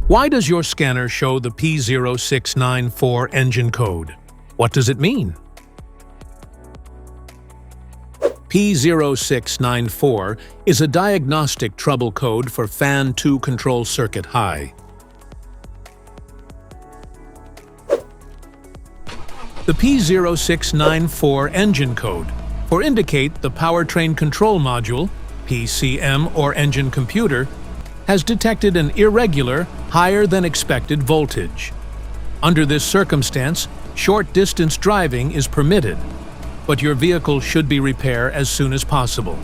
Why does your scanner show the P0694 engine code? What does it mean? P0694 is a diagnostic trouble code for fan 2 control circuit high. The P0694 engine code for indicate the powertrain control module, PCM or engine computer, has detected an irregular, higher than expected voltage. Under this circumstance, short-distance driving is permitted, but your vehicle should be repaired as soon as possible.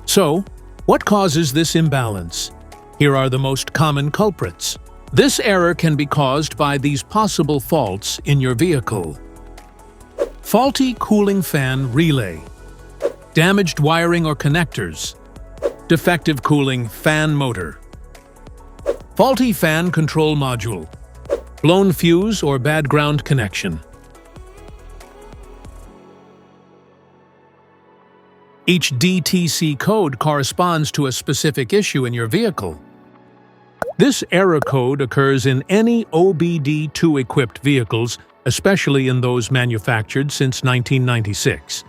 So, what causes this imbalance? Here are the most common culprits. This error can be caused by these possible faults in your vehicle. Faulty cooling fan relay, damaged wiring or connectors, defective cooling fan motor, faulty fan control module, blown fuse or bad ground connection. Each DTC code corresponds to a specific issue in your vehicle. This error code occurs in any OBD2 equipped vehicles, especially in those manufactured since 1996,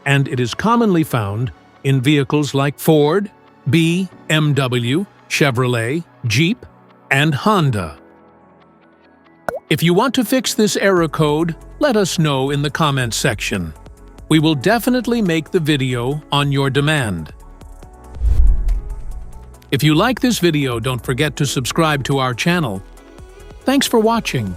and it is commonly found in vehicles like Ford, BMW, Chevrolet, Jeep, and Honda. If you want to fix this error code, let us know in the comments section. We will definitely make the video on your demand. If you like this video, don't forget to subscribe to our channel. Thanks for watching.